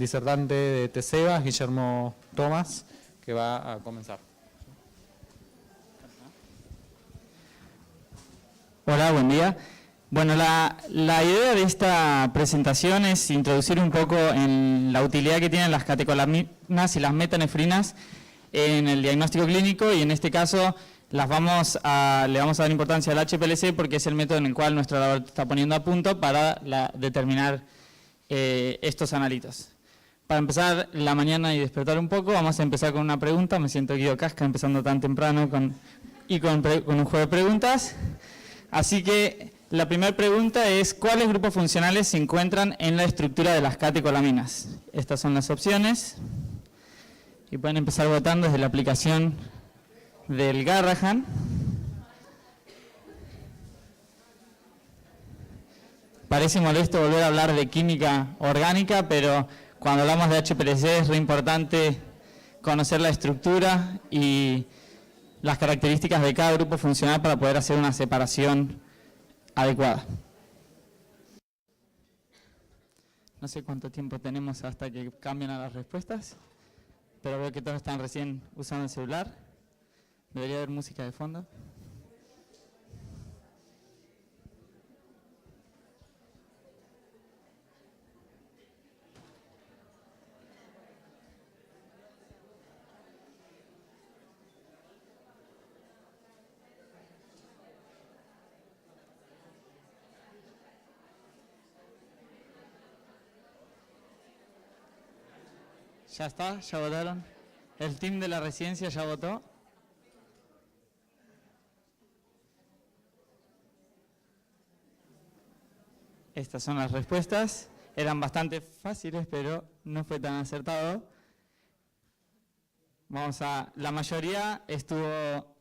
disertante de TESEBAS, Guillermo Tomás, que va a comenzar. Hola, buen día. Bueno, la idea de esta presentación es introducir un poco en la utilidad que tienen las catecolaminas y las metanefrinas en el diagnóstico clínico, y en este caso le vamos a dar importancia al HPLC porque es el método en el cual nuestro laboratorio está poniendo a punto para determinar estos analitos. Para empezar la mañana y despertar un poco, vamos a empezar con una pregunta. Me siento Guido Casca empezando tan temprano con un juego de preguntas. Así que la primera pregunta es: ¿cuáles grupos funcionales se encuentran en la estructura de las catecolaminas? Estas son las opciones. Y pueden empezar votando desde la aplicación del Garrahan. Parece molesto volver a hablar de química orgánica, pero cuando hablamos de HPLC es re importante conocer la estructura y las características de cada grupo funcional para poder hacer una separación adecuada. No sé cuánto tiempo tenemos hasta que cambien a las respuestas, pero veo que todos están recién usando el celular. Debería haber música de fondo. ¿Ya está? ¿Ya votaron? ¿El team de la residencia ya votó? Estas son las respuestas. Eran bastante fáciles, pero no fue tan acertado. La mayoría estuvo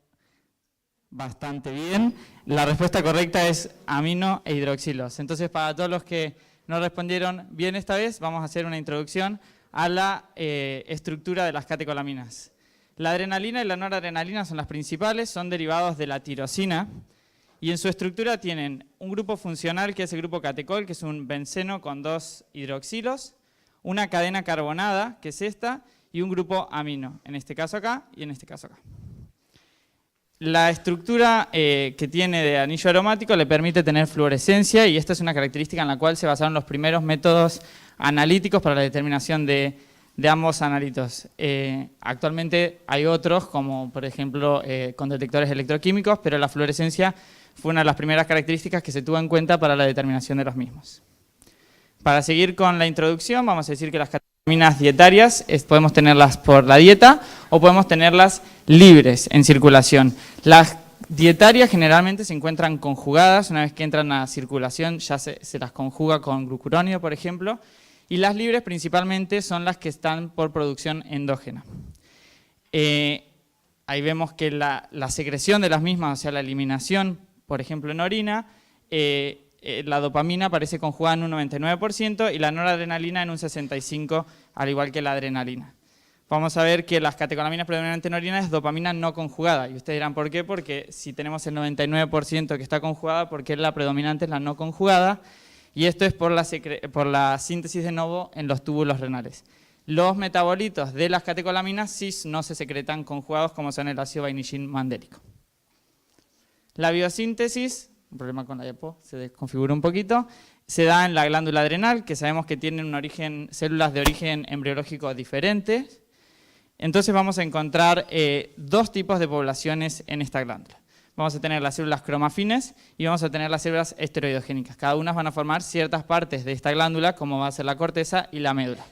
bastante bien. La respuesta correcta es amino e hidroxilos. Entonces, para todos los que no respondieron bien esta vez, vamos a hacer una introducción a la estructura de las catecolaminas. La adrenalina y la noradrenalina son las principales, son derivados de la tirosina, y en su estructura tienen un grupo funcional que es el grupo catecol, que es un benceno con 2 hidroxilos, una cadena carbonada, que es esta, y un grupo amino, en este caso acá y en este caso acá. La estructura que tiene de anillo aromático le permite tener fluorescencia, y esta es una característica en la cual se basaron los primeros métodos analíticos para la determinación de ambos analitos. Actualmente hay otros, como por ejemplo con detectores electroquímicos, pero la fluorescencia fue una de las primeras características que se tuvo en cuenta para la determinación de los mismos. Para seguir con la introducción, vamos a decir que las catecolaminas dietarias podemos tenerlas por la dieta o podemos tenerlas libres en circulación. Las dietarias generalmente se encuentran conjugadas, una vez que entran a circulación ya se las conjuga con glucuronio, por ejemplo, y las libres principalmente son las que están por producción endógena. Ahí vemos que la secreción de las mismas, o sea, la eliminación, por ejemplo, en orina, la dopamina aparece conjugada en un 99% y la noradrenalina en un 65%, al igual que la adrenalina. Vamos a ver que las catecolaminas predominantes en orina es dopamina no conjugada. Y ustedes dirán, ¿por qué? Porque si tenemos el 99% que está conjugada, ¿por qué la predominante es la no conjugada? Y esto es por la síntesis de novo en los túbulos renales. Los metabolitos de las catecolaminas sí no se secretan conjugados, como son el ácido vainillín mandélico. La biosíntesis, un problema con la diapo, se desconfigura un poquito, se da en la glándula adrenal, que sabemos que tienen células de origen embriológico diferentes. Entonces vamos a encontrar dos tipos de poblaciones en esta glándula. Vamos a tener las células cromafines y vamos a tener las células esteroidogénicas. Cada una van a formar ciertas partes de esta glándula, como va a ser la corteza y la médula.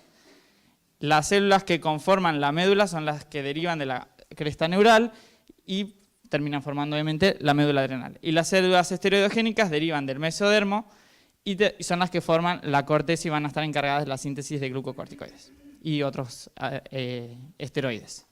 Las células que conforman la médula son las que derivan de la cresta neural y terminan formando obviamente la médula adrenal. Y las células esteroidogénicas derivan del mesodermo y son las que forman la corteza y van a estar encargadas de la síntesis de glucocorticoides y otros esteroides.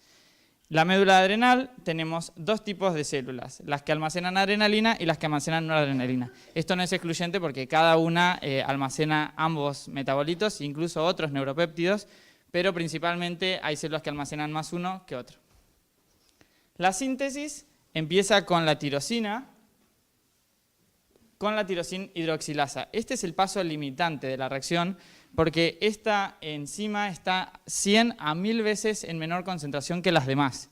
La médula adrenal tenemos dos tipos de células, las que almacenan adrenalina y las que almacenan noradrenalina. Esto no es excluyente porque cada una almacena ambos metabolitos, incluso otros neuropéptidos, pero principalmente hay células que almacenan más uno que otro. La síntesis empieza con la tirosina, con la tirosin hidroxilasa. Este es el paso limitante de la reacción. porque esta enzima está 100 a 1000 veces en menor concentración que las demás.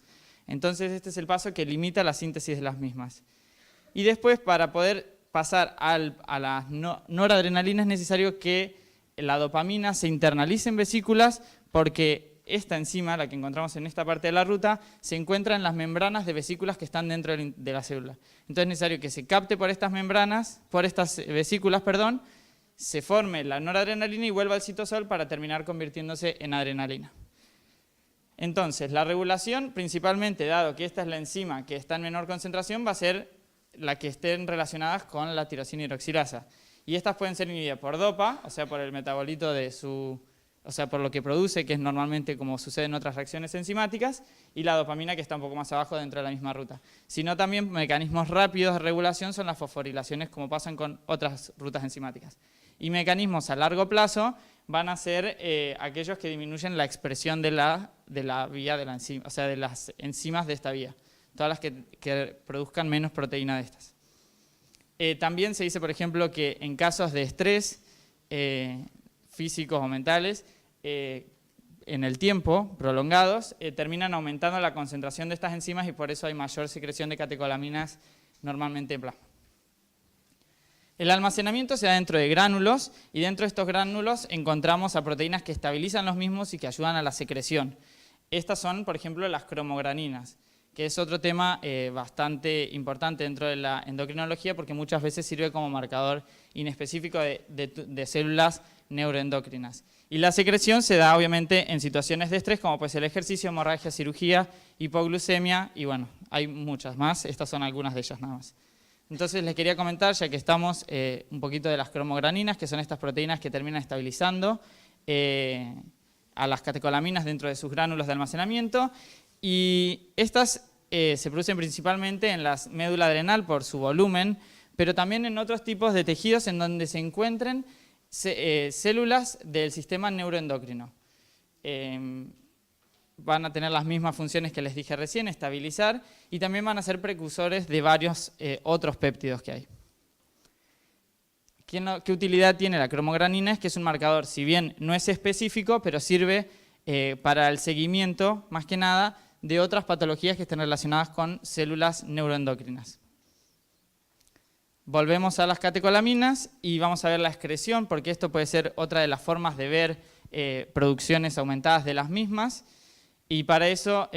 Entonces este es el paso que limita la síntesis de las mismas. Y después, para poder pasar a la noradrenalina, es necesario que la dopamina se internalice en vesículas, porque esta enzima, la que encontramos en esta parte de la ruta, se encuentra en las membranas de vesículas que están dentro de la célula. Entonces es necesario que se capte por estas membranas, por estas vesículas, perdón, se forme la noradrenalina y vuelva al citosol para terminar convirtiéndose en adrenalina. Entonces, la regulación, principalmente, dado que esta es la enzima que está en menor concentración, va a ser la que estén relacionadas con la tirosina hidroxilasa. Y estas pueden ser inhibidas por DOPA, o sea, por el metabolito de o sea, por lo que produce, que es normalmente como sucede en otras reacciones enzimáticas, y la dopamina, que está un poco más abajo dentro de la misma ruta. Sino también mecanismos rápidos de regulación son las fosforilaciones, como pasan con otras rutas enzimáticas. Y mecanismos a largo plazo van a ser aquellos que disminuyen la expresión de la vía de la enzima, o sea, de las enzimas de esta vía, todas las que produzcan menos proteína de estas. También se dice, por ejemplo, que en casos de estrés físicos o mentales, en el tiempo, prolongados, terminan aumentando la concentración de estas enzimas, y por eso hay mayor secreción de catecolaminas normalmente en plasma. El almacenamiento se da dentro de gránulos, y dentro de estos gránulos encontramos a proteínas que estabilizan los mismos y que ayudan a la secreción. Estas son, por ejemplo, las cromograninas, que es otro tema bastante importante dentro de la endocrinología, porque muchas veces sirve como marcador inespecífico de células neuroendocrinas. Y la secreción se da obviamente en situaciones de estrés, como puede ser el ejercicio, hemorragia, cirugía, hipoglucemia, y bueno, hay muchas más, estas son algunas de ellas nada más. Entonces les quería comentar, ya que estamos, un poquito de las cromograninas, que son estas proteínas que terminan estabilizando a las catecolaminas dentro de sus gránulos de almacenamiento, y estas se producen principalmente en la médula adrenal por su volumen, pero también en otros tipos de tejidos en donde se encuentren células del sistema neuroendocrino. Van a tener las mismas funciones que les dije recién, estabilizar, y también van a ser precursores de varios otros péptidos que hay. ¿Qué utilidad tiene la cromogranina? Es que es un marcador, si bien no es específico, pero sirve para el seguimiento, más que nada, de otras patologías que estén relacionadas con células neuroendocrinas. Volvemos a las catecolaminas y vamos a ver la excreción, porque esto puede ser otra de las formas de ver producciones aumentadas de las mismas. Y para eso,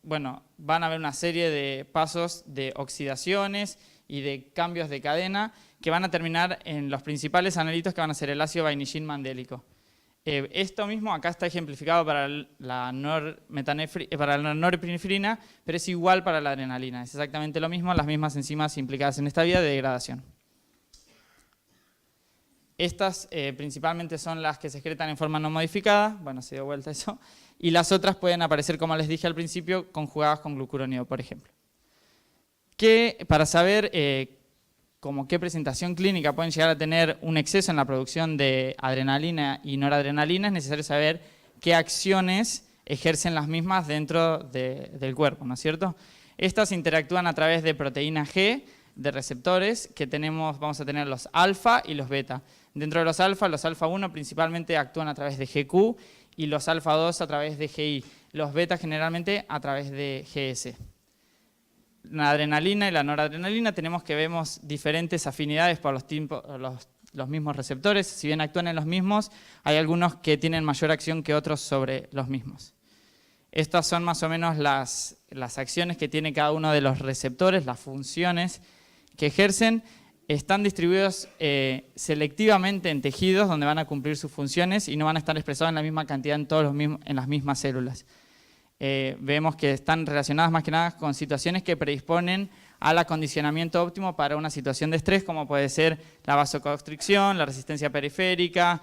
bueno, van a haber una serie de pasos de oxidaciones y de cambios de cadena que van a terminar en los principales analitos, que van a ser el ácido vainillín mandélico. Esto mismo acá está ejemplificado para la norepinefrina, pero es igual para la adrenalina. Es exactamente lo mismo, las mismas enzimas implicadas en esta vía de degradación. Estas principalmente son las que se excretan en forma no modificada, bueno, se dio vuelta eso, y las otras pueden aparecer, como les dije al principio, conjugadas con glucuronio, por ejemplo. Que para saber como qué presentación clínica pueden llegar a tener un exceso en la producción de adrenalina y noradrenalina, es necesario saber qué acciones ejercen las mismas dentro del cuerpo, ¿no es cierto? Estas interactúan a través de proteína G, de receptores, que vamos a tener los alfa y los beta. Dentro de los alfa 1 principalmente actúan a través de GQ y los alfa 2 a través de GI. Los beta generalmente a través de GS. La adrenalina y la noradrenalina vemos diferentes afinidades por los mismos receptores. Si bien actúan en los mismos, hay algunos que tienen mayor acción que otros sobre los mismos. Estas son más o menos las acciones que tiene cada uno de los receptores, las funciones que ejercen. Están distribuidos selectivamente en tejidos donde van a cumplir sus funciones y no van a estar expresados en la misma cantidad en las mismas células. Vemos que están relacionadas más que nada con situaciones que predisponen al acondicionamiento óptimo para una situación de estrés, como puede ser la vasoconstricción, la resistencia periférica,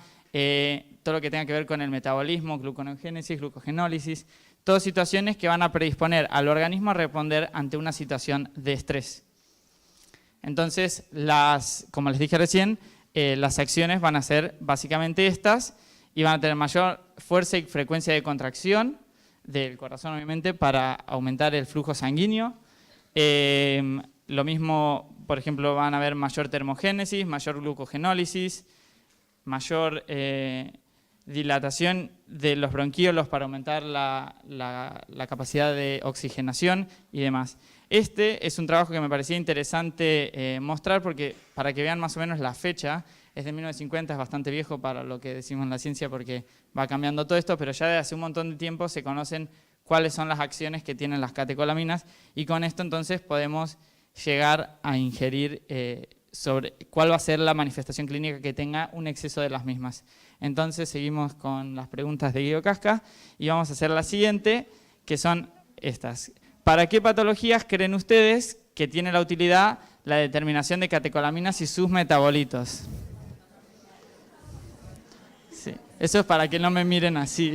todo lo que tenga que ver con el metabolismo, gluconeogénesis, glucogenólisis, todas situaciones que van a predisponer al organismo a responder ante una situación de estrés. Entonces, como les dije recién, las acciones van a ser básicamente estas y van a tener mayor fuerza y frecuencia de contracción del corazón, obviamente, para aumentar el flujo sanguíneo. Lo mismo, por ejemplo, van a haber mayor termogénesis, mayor glucogenólisis, mayor dilatación de los bronquiolos para aumentar la capacidad de oxigenación y demás. Este es un trabajo que me parecía interesante mostrar porque para que vean más o menos la fecha, es de 1950, es bastante viejo para lo que decimos en la ciencia porque va cambiando todo esto, pero ya desde hace un montón de tiempo se conocen cuáles son las acciones que tienen las catecolaminas y con esto entonces podemos llegar a ingerir sobre cuál va a ser la manifestación clínica que tenga un exceso de las mismas. Entonces seguimos con las preguntas de Guido Casca y vamos a hacer la siguiente, que son estas. ¿Para qué patologías creen ustedes que tiene la utilidad la determinación de catecolaminas y sus metabolitos? Sí, eso es para que no me miren así.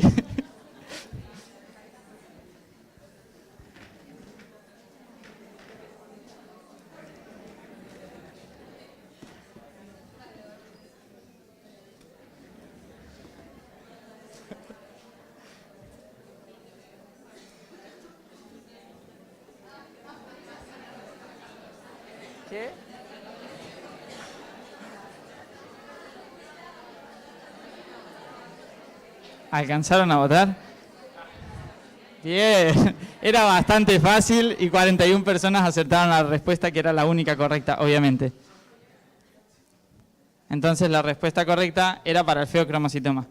¿Qué? ¿Alcanzaron a votar? Bien, era bastante fácil y 41 personas acertaron la respuesta que era la única correcta, obviamente. Entonces la respuesta correcta era para el feocromocitoma.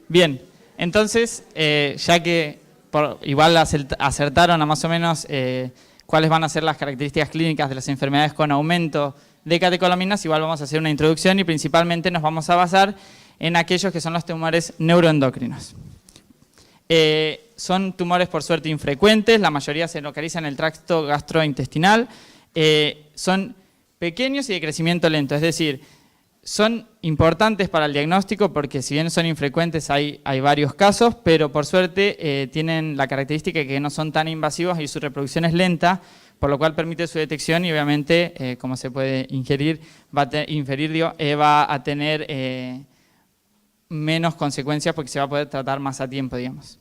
Bien, entonces ya que igual acertaron a más o menos cuáles van a ser las características clínicas de las enfermedades con aumento de catecolaminas, igual vamos a hacer una introducción y principalmente nos vamos a basar en aquellos que son los tumores neuroendocrinos. Son tumores por suerte infrecuentes, la mayoría se localizan en el tracto gastrointestinal, son pequeños y de crecimiento lento, es decir, son importantes para el diagnóstico porque si bien son infrecuentes hay varios casos, pero por suerte tienen la característica de que no son tan invasivos y su reproducción es lenta, por lo cual permite su detección y obviamente, como se puede inferir, va a tener menos consecuencias porque se va a poder tratar más a tiempo, digamos.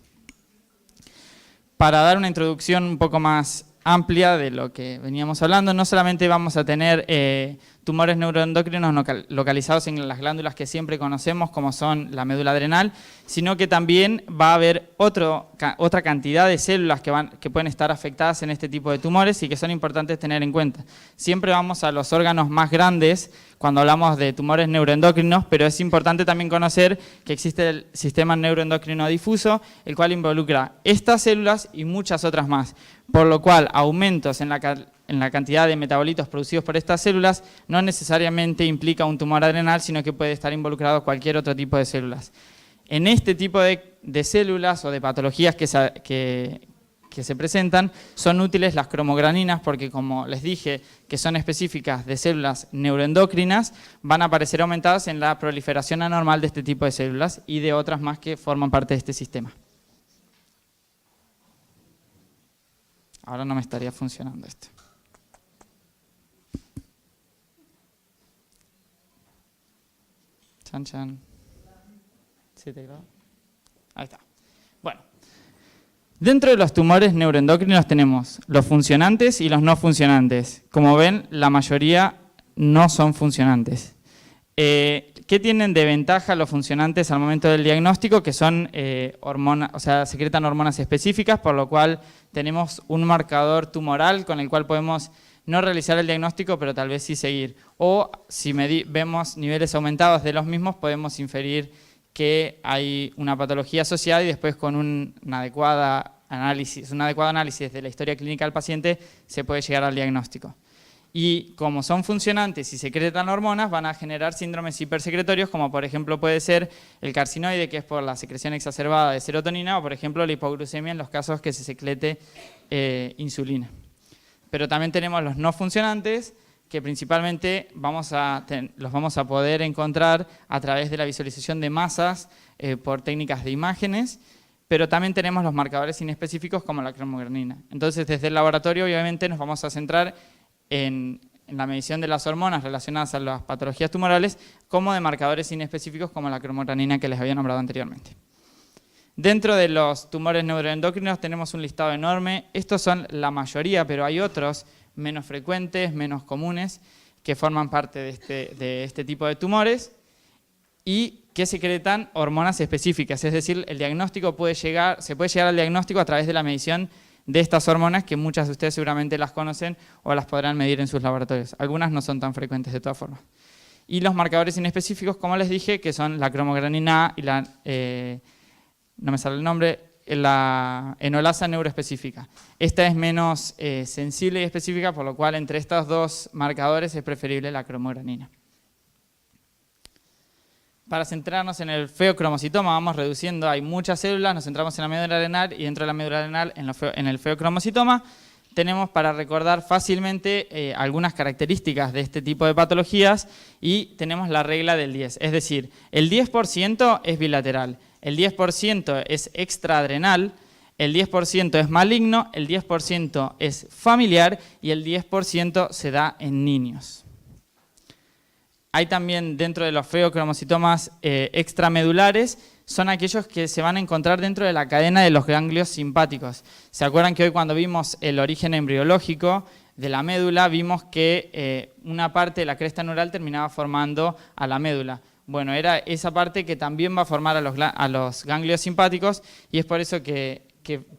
Para dar una introducción un poco más amplia de lo que veníamos hablando, no solamente vamos a tener tumores neuroendocrinos localizados en las glándulas que siempre conocemos, como son la médula adrenal, sino que también va a haber otra cantidad de células que pueden estar afectadas en este tipo de tumores y que son importantes tener en cuenta. Siempre vamos a los órganos más grandes cuando hablamos de tumores neuroendocrinos, pero es importante también conocer que existe el sistema neuroendocrino difuso, el cual involucra estas células y muchas otras más, por lo cual aumentos en la cantidad de metabolitos producidos por estas células no necesariamente implica un tumor adrenal, sino que puede estar involucrado cualquier otro tipo de células. En este tipo de células o de patologías que se presentan, son útiles las cromograninas porque, como les dije, que son específicas de células neuroendocrinas, van a aparecer aumentadas en la proliferación anormal de este tipo de células y de otras más que forman parte de este sistema. Ahora no me estaría funcionando esto. Chan, chan. ¿Sí te grabo? Ahí está. Bueno, dentro de los tumores neuroendocrinos tenemos los funcionantes y los no funcionantes. Como ven, la mayoría no son funcionantes. ¿Qué tienen de ventaja los funcionantes al momento del diagnóstico? Que son hormonas, o sea, secretan hormonas específicas, por lo cual tenemos un marcador tumoral con el cual podemos no realizar el diagnóstico, pero tal vez sí seguir. O si vemos niveles aumentados de los mismos, podemos inferir que hay una patología asociada y después con un adecuado análisis de la historia clínica del paciente se puede llegar al diagnóstico. Y como son funcionantes y secretan hormonas, van a generar síndromes hipersecretorios, como por ejemplo puede ser el carcinoide, que es por la secreción exacerbada de serotonina, o por ejemplo la hipoglucemia en los casos que se secrete insulina. Pero también tenemos los no funcionantes, que principalmente los vamos a poder encontrar a través de la visualización de masas por técnicas de imágenes, pero también tenemos los marcadores inespecíficos como la cromogranina. Entonces, desde el laboratorio, obviamente, nos vamos a centrar en la medición de las hormonas relacionadas a las patologías tumorales, como de marcadores inespecíficos como la cromogranina que les había nombrado anteriormente. Dentro de los tumores neuroendocrinos tenemos un listado enorme. Estos son la mayoría, pero hay otros menos frecuentes, menos comunes, que forman parte de este tipo de tumores. y que secretan hormonas específicas. Es decir, se puede llegar al diagnóstico a través de la medición de estas hormonas, que muchas de ustedes seguramente las conocen o las podrán medir en sus laboratorios. Algunas no son tan frecuentes de todas formas. Y los marcadores inespecíficos, como les dije, que son la cromogranina A y la, no me sale el nombre, la enolasa neuroespecífica. Esta es menos sensible y específica, por lo cual entre estos dos marcadores es preferible la cromogranina. Para centrarnos en el feocromocitoma, vamos reduciendo, hay muchas células, nos centramos en la médula renal y dentro de la médula renal en el feocromocitoma. Tenemos para recordar fácilmente algunas características de este tipo de patologías y tenemos la regla del 10. Es decir, el 10% es bilateral, el 10% es extraadrenal, el 10% es maligno, el 10% es familiar y el 10% se da en niños. Hay también dentro de los feocromocitomas extramedulares, son aquellos que se van a encontrar dentro de la cadena de los ganglios simpáticos. ¿Se acuerdan que hoy cuando vimos el origen embriológico de la médula, vimos que una parte de la cresta neural terminaba formando a la médula? Bueno, era esa parte que también va a formar a los ganglios simpáticos y es por eso que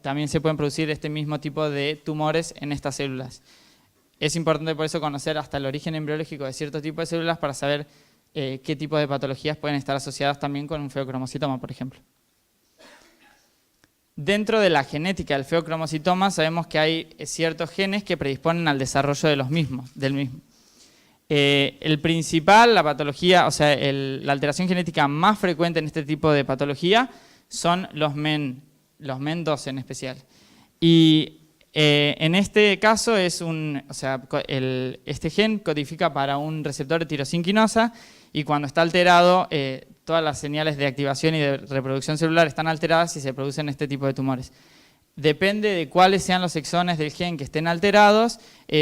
también se pueden producir este mismo tipo de tumores en estas células. Es importante por eso conocer hasta el origen embriológico de ciertos tipos de células para saber qué tipo de patologías pueden estar asociadas también con un feocromocitoma, por ejemplo. Dentro de la genética del feocromocitoma sabemos que hay ciertos genes que predisponen al desarrollo del mismo. El principal, la patología, o sea, la alteración genética más frecuente en este tipo de patología son los MEN2 en especial. Y en este caso este gen codifica para un receptor de tirosinquinasa y cuando está alterado todas las señales de activación y de reproducción celular están alteradas y se producen este tipo de tumores. Depende de cuáles sean los exones del gen que estén alterados,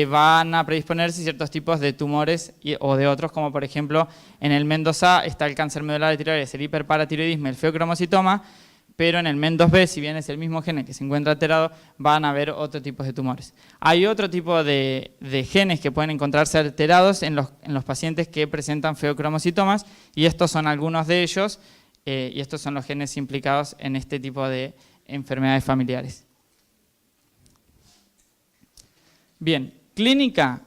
van a predisponerse ciertos tipos de tumores o de otros, como por ejemplo en el MEN2A está el cáncer medular de tiroides, el hiperparatiroidismo, el feocromocitoma, pero en el MEN2B, si bien es el mismo gen que se encuentra alterado, van a haber otro tipo de tumores. Hay otro tipo de genes que pueden encontrarse alterados en los pacientes que presentan feocromocitomas y estos son algunos de ellos y estos son los genes implicados en este tipo de enfermedades familiares. Bien, clínica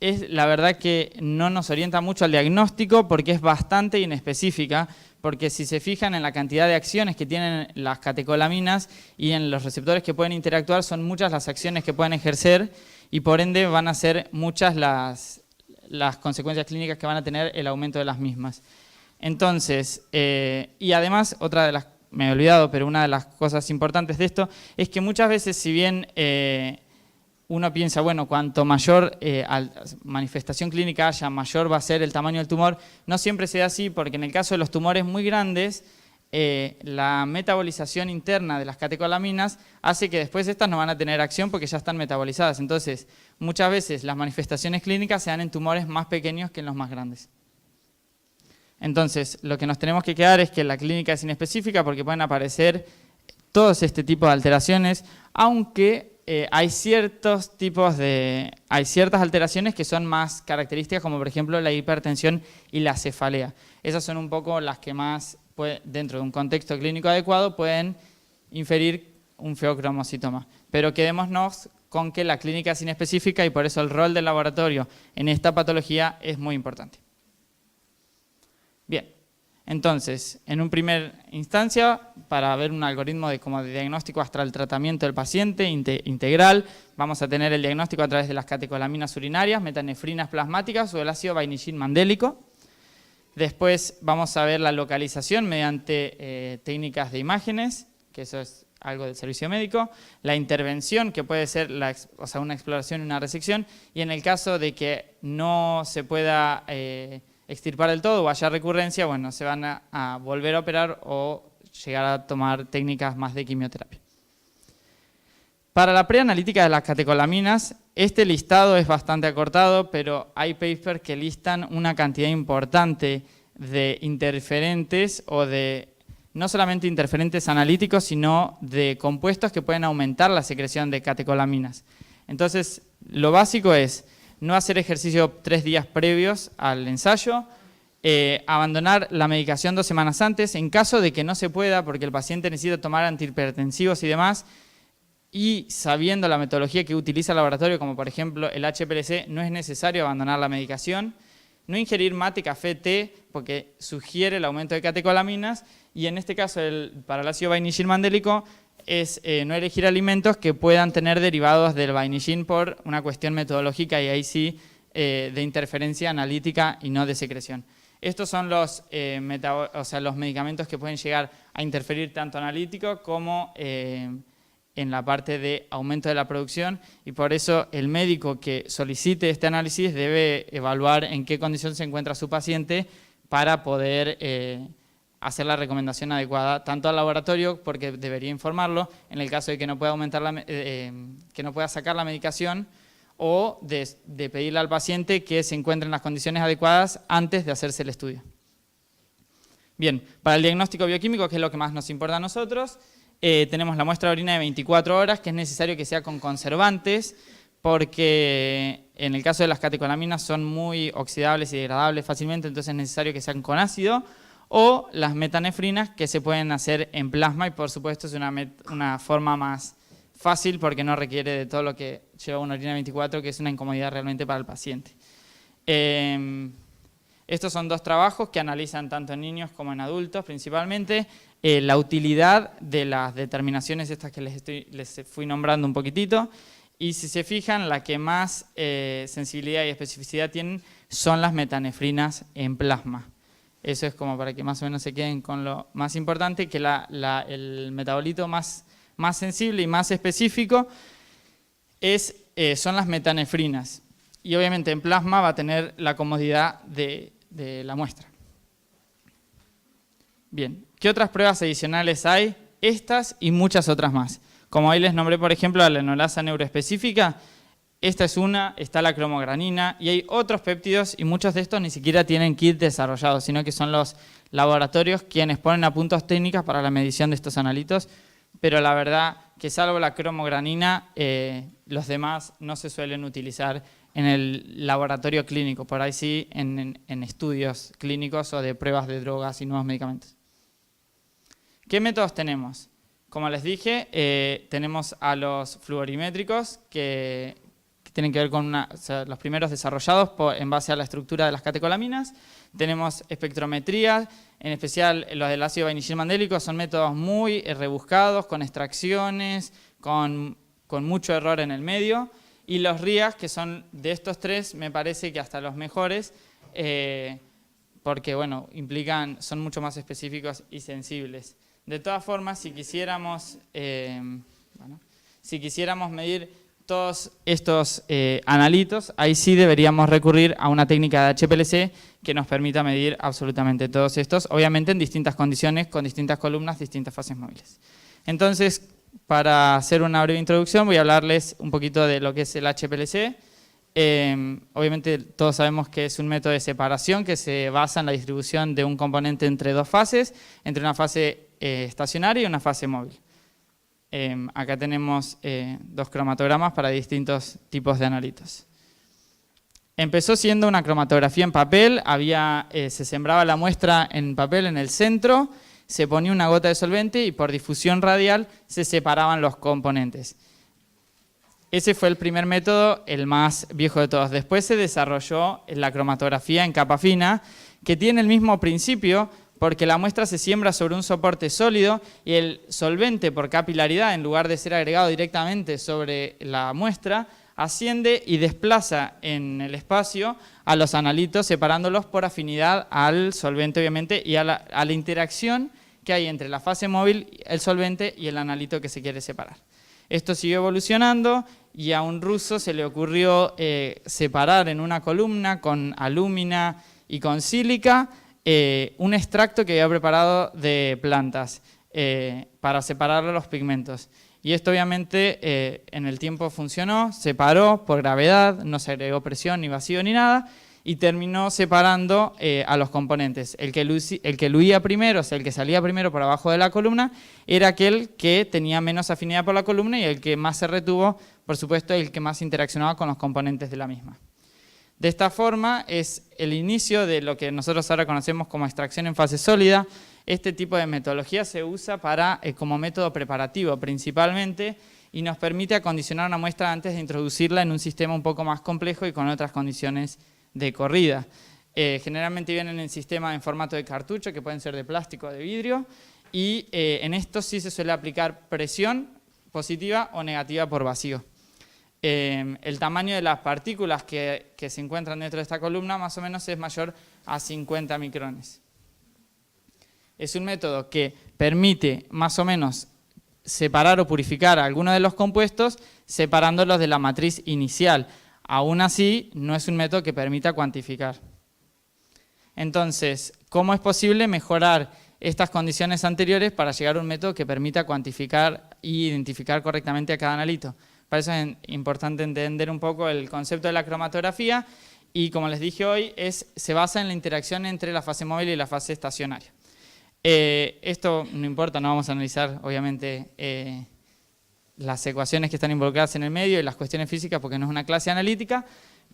es la verdad que no nos orienta mucho al diagnóstico porque es bastante inespecífica, porque si se fijan en la cantidad de acciones que tienen las catecolaminas y en los receptores que pueden interactuar, son muchas las acciones que pueden ejercer y por ende van a ser muchas las consecuencias clínicas que van a tener el aumento de las mismas. Entonces, y además, otra de las, me he olvidado, pero una de las cosas importantes de esto es que muchas veces, si bien uno piensa, bueno, cuanto mayor manifestación clínica haya, mayor va a ser el tamaño del tumor. No siempre se da así, porque en el caso de los tumores muy grandes, la metabolización interna de las catecolaminas hace que después estas no van a tener acción porque ya están metabolizadas. Entonces, muchas veces las manifestaciones clínicas se dan en tumores más pequeños que en los más grandes. Entonces, lo que nos tenemos que quedar es que la clínica es inespecífica porque pueden aparecer todos este tipo de alteraciones, aunque hay ciertas alteraciones que son más características, como por ejemplo la hipertensión y la cefalea. Esas son un poco las que más, dentro de un contexto clínico adecuado, pueden inferir un feocromocitoma. Pero quedémonos con que la clínica es inespecífica y por eso el rol del laboratorio en esta patología es muy importante. Bien. Entonces, en una primera instancia, para ver un algoritmo de diagnóstico hasta el tratamiento del paciente integral, vamos a tener el diagnóstico a través de las catecolaminas urinarias, metanefrinas plasmáticas o el ácido vainillín mandélico. Después vamos a ver la localización mediante técnicas de imágenes, que eso es algo del servicio médico, la intervención, que puede ser una exploración y una resección, y en el caso de que no se pueda extirpar del todo o haya recurrencia, bueno, se van a volver a operar o llegar a tomar técnicas más de quimioterapia. Para la preanalítica de las catecolaminas, este listado es bastante acortado, pero hay papers que listan una cantidad importante de interferentes o de no solamente interferentes analíticos, sino de compuestos que pueden aumentar la secreción de catecolaminas. Entonces, lo básico es no hacer ejercicio 3 días previos al ensayo, Abandonar la medicación 2 semanas antes, en caso de que no se pueda, porque el paciente necesita tomar antihipertensivos y demás, y sabiendo la metodología que utiliza el laboratorio, como por ejemplo el HPLC, no es necesario abandonar la medicación. No ingerir mate, café, té, porque sugiere el aumento de catecolaminas, y en este caso para el ácido vainillín mandélico es no elegir alimentos que puedan tener derivados del vainillín por una cuestión metodológica y ahí sí de interferencia analítica y no de secreción. Estos son los medicamentos que pueden llegar a interferir tanto analítico como en la parte de aumento de la producción, y por eso el médico que solicite este análisis debe evaluar en qué condición se encuentra su paciente para poder hacer la recomendación adecuada tanto al laboratorio, porque debería informarlo en el caso de que no pueda que no pueda sacar la medicación, o de pedirle al paciente que se encuentre en las condiciones adecuadas antes de hacerse el estudio. Bien, para el diagnóstico bioquímico, que es lo que más nos importa a nosotros, tenemos la muestra de orina de 24 horas, que es necesario que sea con conservantes, porque en el caso de las catecolaminas son muy oxidables y degradables fácilmente, entonces es necesario que sean con ácido, o las metanefrinas, que se pueden hacer en plasma, y por supuesto es una forma más fácil porque no requiere de todo lo que lleva una orina de 24, que es una incomodidad realmente para el paciente. Estos son 2 trabajos que analizan tanto en niños como en adultos principalmente la utilidad de las determinaciones estas que les fui nombrando un poquitito, y si se fijan, la que más sensibilidad y especificidad tienen son las metanefrinas en plasma. Eso es como para que más o menos se queden con lo más importante, que el metabolito más sensible y más específico son las metanefrinas. Y obviamente en plasma va a tener la comodidad de la muestra. Bien, ¿qué otras pruebas adicionales hay? Estas y muchas otras más. Como ahí les nombré, por ejemplo, la lenolasa neuroespecífica, esta es una, está la cromogranina, y hay otros péptidos, y muchos de estos ni siquiera tienen kit desarrollados, sino que son los laboratorios quienes ponen a punto técnicas para la medición de estos analitos, pero la verdad que salvo la cromogranina, los demás no se suelen utilizar en el laboratorio clínico, por ahí sí en estudios clínicos o de pruebas de drogas y nuevos medicamentos. ¿Qué métodos tenemos? Como les dije, tenemos a los fluorimétricos que tienen que ver con los primeros desarrollados en base a la estructura de las catecolaminas. Tenemos espectrometría, en especial los del ácido vainillín mandélico, son métodos muy rebuscados, con extracciones, con mucho error en el medio. Y los RIAs, que son de estos 3, me parece que hasta los mejores, porque bueno, son mucho más específicos y sensibles. De todas formas, si quisiéramos medir todos estos analitos, ahí sí deberíamos recurrir a una técnica de HPLC que nos permita medir absolutamente todos estos, obviamente en distintas condiciones, con distintas columnas, distintas fases móviles. Entonces, para hacer una breve introducción, voy a hablarles un poquito de lo que es el HPLC. Obviamente todos sabemos que es un método de separación que se basa en la distribución de un componente entre 2 fases, entre una fase estacionaria y una fase móvil. Acá tenemos 2 cromatogramas para distintos tipos de analitos. Empezó siendo una cromatografía en papel, se sembraba la muestra en papel en el centro, se ponía una gota de solvente y por difusión radial se separaban los componentes. Ese fue el primer método, el más viejo de todos. Después se desarrolló la cromatografía en capa fina, que tiene el mismo principio, porque la muestra se siembra sobre un soporte sólido y el solvente, por capilaridad, en lugar de ser agregado directamente sobre la muestra, asciende y desplaza en el espacio a los analitos, separándolos por afinidad al solvente, obviamente, y a la interacción que hay entre la fase móvil, el solvente y el analito que se quiere separar. Esto siguió evolucionando y a un ruso se le ocurrió separar en una columna con alúmina y con sílica un extracto que había preparado de plantas para separar los pigmentos. Y esto obviamente en el tiempo funcionó, separó por gravedad, no se agregó presión, ni vacío, ni nada, y terminó separando a los componentes. El que luía primero, o sea, el que salía primero por abajo de la columna, era aquel que tenía menos afinidad por la columna y el que más se retuvo, por supuesto, el que más interaccionaba con los componentes de la misma. De esta forma es el inicio de lo que nosotros ahora conocemos como extracción en fase sólida. Este tipo de metodología se usa como método preparativo principalmente y nos permite acondicionar una muestra antes de introducirla en un sistema un poco más complejo y con otras condiciones de corrida. Generalmente vienen en sistema en formato de cartucho, que pueden ser de plástico o de vidrio, y en esto sí se suele aplicar presión positiva o negativa por vacío. El tamaño de las partículas que se encuentran dentro de esta columna más o menos es mayor a 50 micrones. Es un método que permite más o menos separar o purificar algunos de los compuestos separándolos de la matriz inicial. Aún así, no es un método que permita cuantificar. Entonces, ¿cómo es posible mejorar estas condiciones anteriores para llegar a un método que permita cuantificar e identificar correctamente a cada analito? Para eso es importante entender un poco el concepto de la cromatografía y, como les dije hoy, se basa en la interacción entre la fase móvil y la fase estacionaria. Esto no importa, no vamos a analizar obviamente las ecuaciones que están involucradas en el medio y las cuestiones físicas porque no es una clase analítica,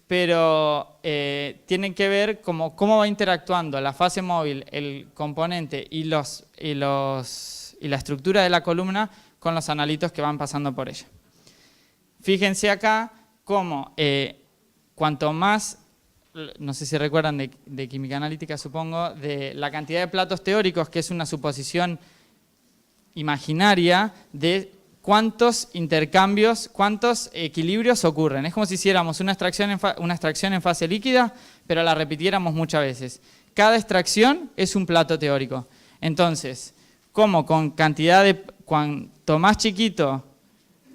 pero tienen que ver cómo va interactuando la fase móvil, el componente y la estructura de la columna con los analitos que van pasando por ella. Fíjense acá cómo cuanto más, no sé si recuerdan de química analítica supongo, de la cantidad de platos teóricos, que es una suposición imaginaria de cuántos intercambios, cuántos equilibrios ocurren. Es como si hiciéramos una extracción en fase líquida, pero la repitiéramos muchas veces. Cada extracción es un plato teórico. Entonces, como con cantidad de, cuanto más chiquito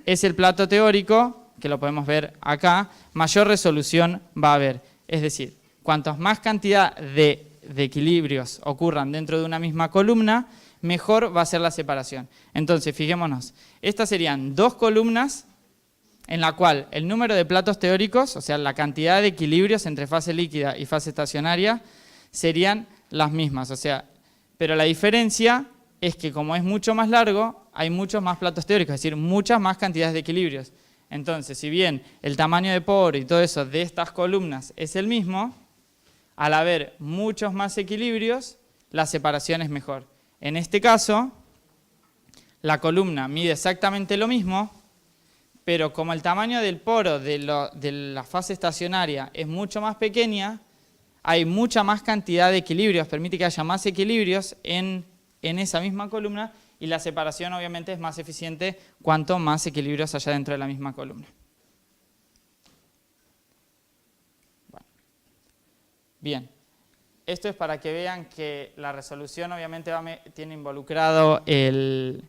es el plato teórico, que lo podemos ver acá, mayor resolución va a haber. Es decir, cuantos más cantidad de equilibrios ocurran dentro de una misma columna, mejor va a ser la separación. Entonces, fijémonos, estas serían dos columnas en la cual el número de platos teóricos, o sea, la cantidad de equilibrios entre fase líquida y fase estacionaria, serían las mismas. O sea, pero la diferencia es que como es mucho más largo, hay muchos más platos teóricos, es decir, muchas más cantidades de equilibrios. Entonces, si bien el tamaño de poro y todo eso de estas columnas es el mismo, al haber muchos más equilibrios, la separación es mejor. En este caso, la columna mide exactamente lo mismo, pero como el tamaño del poro de la fase estacionaria es mucho más pequeña, hay mucha más cantidad de equilibrios, permite que haya más equilibrios en esa misma columna y la separación obviamente es más eficiente cuanto más equilibrios haya dentro de la misma columna. Bueno. Bien. Esto es para que vean que la resolución obviamente tiene involucrado el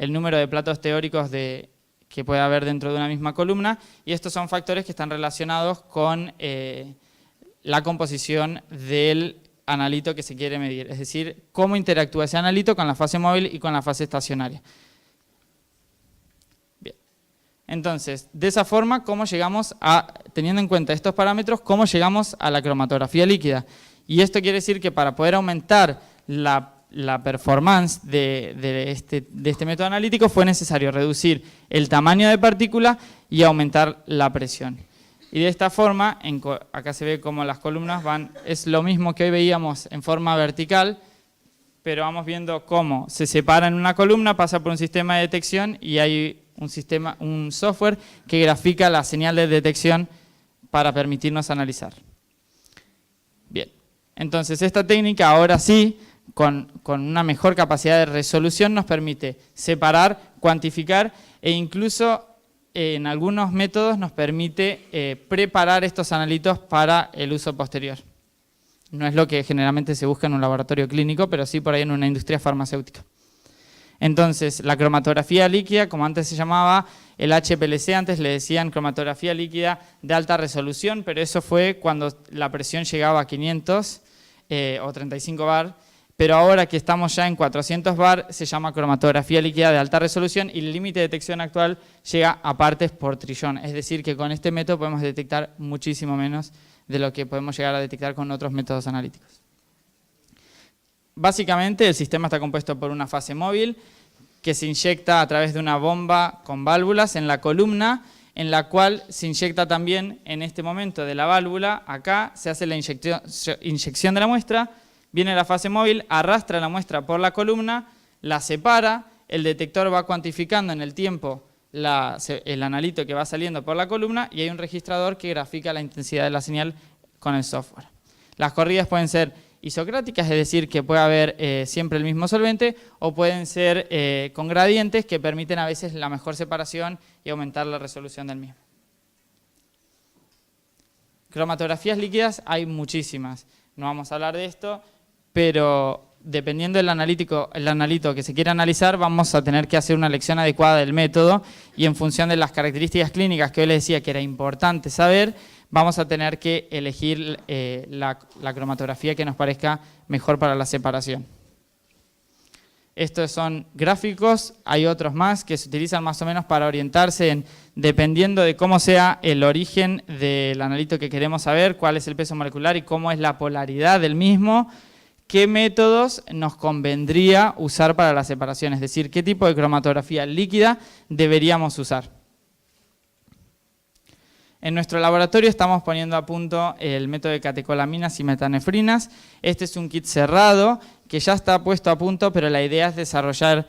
número de platos teóricos que puede haber dentro de una misma columna y estos son factores que están relacionados con la composición del analito que se quiere medir, es decir, cómo interactúa ese analito con la fase móvil y con la fase estacionaria. Bien. Entonces, de esa forma, teniendo en cuenta estos parámetros, cómo llegamos a la cromatografía líquida. Y esto quiere decir que para poder aumentar la performance de este método analítico fue necesario reducir el tamaño de partícula y aumentar la presión. Y de esta forma, acá se ve como las columnas es lo mismo que hoy veíamos en forma vertical, pero vamos viendo cómo se separa en una columna, pasa por un sistema de detección y hay un software que grafica la señal de detección para permitirnos analizar. Bien. Entonces, esta técnica ahora sí, con una mejor capacidad de resolución, nos permite separar, cuantificar e incluso en algunos métodos nos permite preparar estos analitos para el uso posterior. No es lo que generalmente se busca en un laboratorio clínico, pero sí por ahí en una industria farmacéutica. Entonces, la cromatografía líquida, como antes se llamaba, el HPLC, antes le decían cromatografía líquida de alta resolución, pero eso fue cuando la presión llegaba a 500 o 35 bar, pero ahora que estamos ya en 400 bar se llama cromatografía líquida de alta resolución y el límite de detección actual llega a partes por trillón, es decir que con este método podemos detectar muchísimo menos de lo que podemos llegar a detectar con otros métodos analíticos. Básicamente el sistema está compuesto por una fase móvil que se inyecta a través de una bomba con válvulas en la columna en la cual se inyecta también en este momento de la válvula. Acá se hace la inyección de la muestra, viene la fase móvil, arrastra la muestra por la columna, la separa, el detector va cuantificando en el tiempo el analito que va saliendo por la columna y hay un registrador que grafica la intensidad de la señal con el software. Las corridas pueden ser isocráticas, es decir, que puede haber siempre el mismo solvente, o pueden ser con gradientes que permiten a veces la mejor separación y aumentar la resolución del mismo. Cromatografías líquidas hay muchísimas, no vamos a hablar de esto, pero dependiendo del analito que se quiera analizar, vamos a tener que hacer una elección adecuada del método y en función de las características clínicas que yo les decía que era importante saber, vamos a tener que elegir la cromatografía que nos parezca mejor para la separación. Estos son gráficos, hay otros más que se utilizan más o menos para orientarse en, dependiendo de cómo sea el origen del analito que queremos saber, cuál es el peso molecular y cómo es la polaridad del mismo, qué métodos nos convendría usar para la separación, es decir, qué tipo de cromatografía líquida deberíamos usar. En nuestro laboratorio estamos poniendo a punto el método de catecolaminas y metanefrinas. Este es un kit cerrado que ya está puesto a punto, pero la idea es desarrollar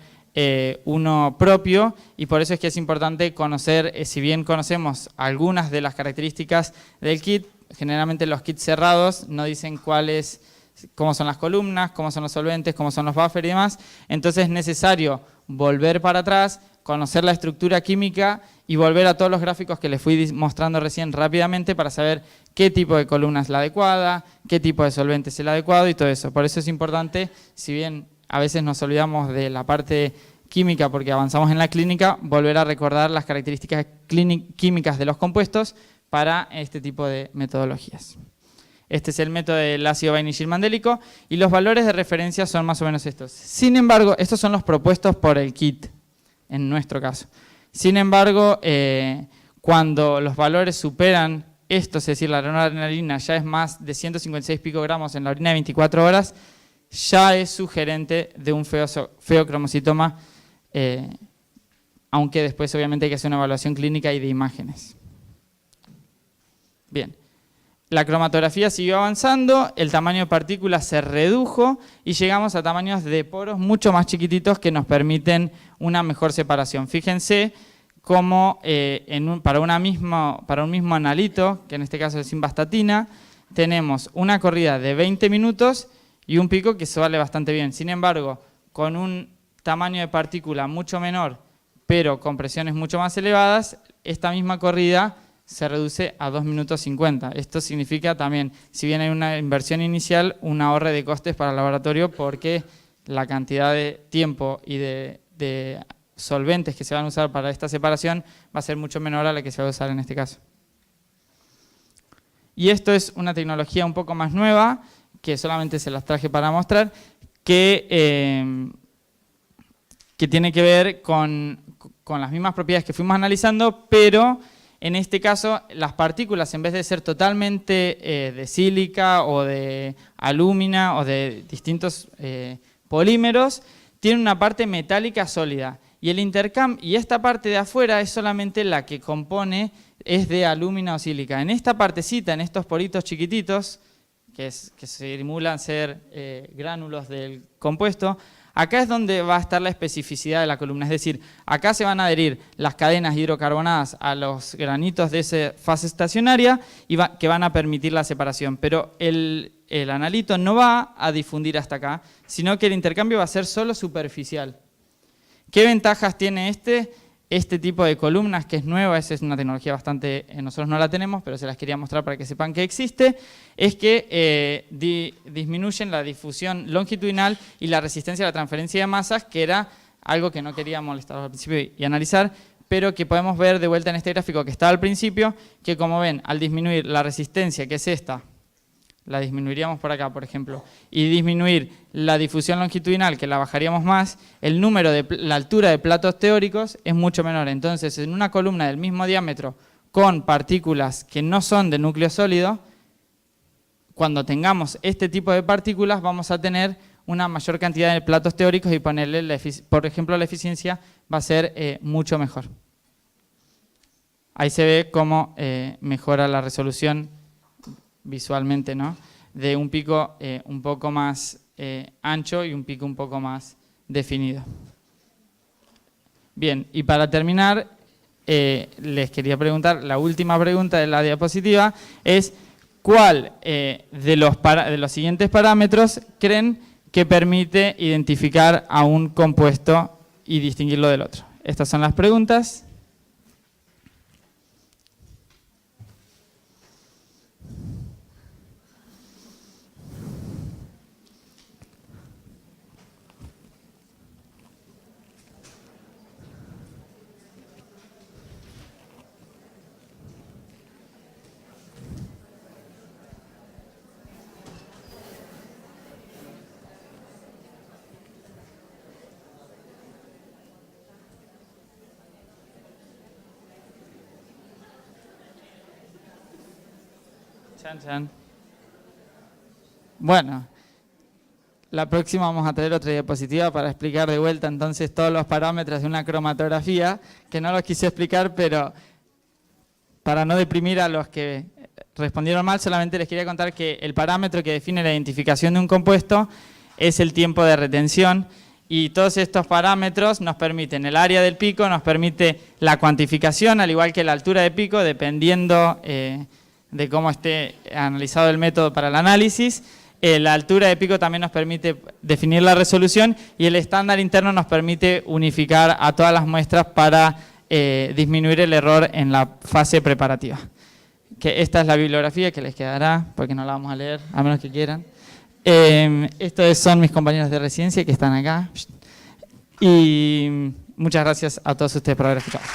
uno propio y por eso es que es importante conocer, si bien conocemos algunas de las características del kit, generalmente los kits cerrados no dicen cómo son las columnas, cómo son los solventes, cómo son los buffers y demás. Entonces es necesario volver para atrás, conocer la estructura química y volver a todos los gráficos que les fui mostrando recién rápidamente para saber qué tipo de columna es la adecuada, qué tipo de solvente es el adecuado y todo eso. Por eso es importante, si bien a veces nos olvidamos de la parte química porque avanzamos en la clínica, volver a recordar las características químicas de los compuestos para este tipo de metodologías. Este es el método del ácido vainillilmandélico y los valores de referencia son más o menos estos. Sin embargo, estos son los propuestos por el kit, en nuestro caso. Sin embargo, cuando los valores superan esto, es decir, la noradrenalina ya es más de 156 picogramos en la orina de 24 horas, ya es sugerente de un feocromocitoma, aunque después obviamente hay que hacer una evaluación clínica y de imágenes. Bien. La cromatografía siguió avanzando, el tamaño de partículas se redujo y llegamos a tamaños de poros mucho más chiquititos que nos permiten una mejor separación. Fíjense cómo para un mismo analito, que en este caso es simvastatina, tenemos una corrida de 20 minutos y un pico que se vale bastante bien. Sin embargo, con un tamaño de partícula mucho menor, pero con presiones mucho más elevadas, esta misma corrida se reduce a 2 minutos 50. Esto significa también, si bien hay una inversión inicial, un ahorro de costes para el laboratorio porque la cantidad de tiempo y de solventes que se van a usar para esta separación va a ser mucho menor a la que se va a usar en este caso. Y esto es una tecnología un poco más nueva, que solamente se las traje para mostrar, que tiene que ver con las mismas propiedades que fuimos analizando, pero en este caso, las partículas, en vez de ser totalmente de sílica o de alúmina o de distintos polímeros, tienen una parte metálica sólida. Y y esta parte de afuera es solamente la que compone, es de alúmina o sílica. En esta partecita, en estos poritos chiquititos, que se simulan ser gránulos del compuesto, acá es donde va a estar la especificidad de la columna, es decir, acá se van a adherir las cadenas hidrocarbonadas a los granitos de esa fase estacionaria y que van a permitir la separación, pero el analito no va a difundir hasta acá, sino que el intercambio va a ser solo superficial. ¿Qué ventajas tiene este tipo de columnas que es nueva? Esa es una tecnología bastante, nosotros no la tenemos, pero se las quería mostrar para que sepan que existe, es que disminuyen la difusión longitudinal y la resistencia a la transferencia de masas, que era algo que no quería molestar al principio y analizar, pero que podemos ver de vuelta en este gráfico que estaba al principio, que como ven, al disminuir la resistencia, que es esta, la disminuiríamos por acá, por ejemplo, y disminuir la difusión longitudinal, que la bajaríamos más, la altura de platos teóricos es mucho menor. Entonces, en una columna del mismo diámetro con partículas que no son de núcleo sólido, cuando tengamos este tipo de partículas vamos a tener una mayor cantidad de platos teóricos y ponerle, por ejemplo, la eficiencia va a ser mucho mejor. ahí se ve cómo mejora la resolución visualmente, ¿no? De un pico un poco más ancho y un pico un poco más definido. Bien, y para terminar, les quería preguntar, la última pregunta de la diapositiva es ¿cuál de los siguientes parámetros creen que permite identificar a un compuesto y distinguirlo del otro? Estas son las preguntas. Chan, chan. Bueno, la próxima vamos a traer otra diapositiva para explicar de vuelta entonces todos los parámetros de una cromatografía, que no los quise explicar, pero para no deprimir a los que respondieron mal, solamente les quería contar que el parámetro que define la identificación de un compuesto es el tiempo de retención, y todos estos parámetros nos permiten el área del pico, nos permite la cuantificación, al igual que la altura de pico, dependiendo de cómo esté analizado el método para el análisis. La altura de pico también nos permite definir la resolución, y el estándar interno nos permite unificar a todas las muestras para disminuir el error en la fase preparativa. Que esta es la bibliografía que les quedará, porque no la vamos a leer, a menos que quieran. Estos son mis compañeros de residencia que están acá. Y muchas gracias a todos ustedes por haber escuchado.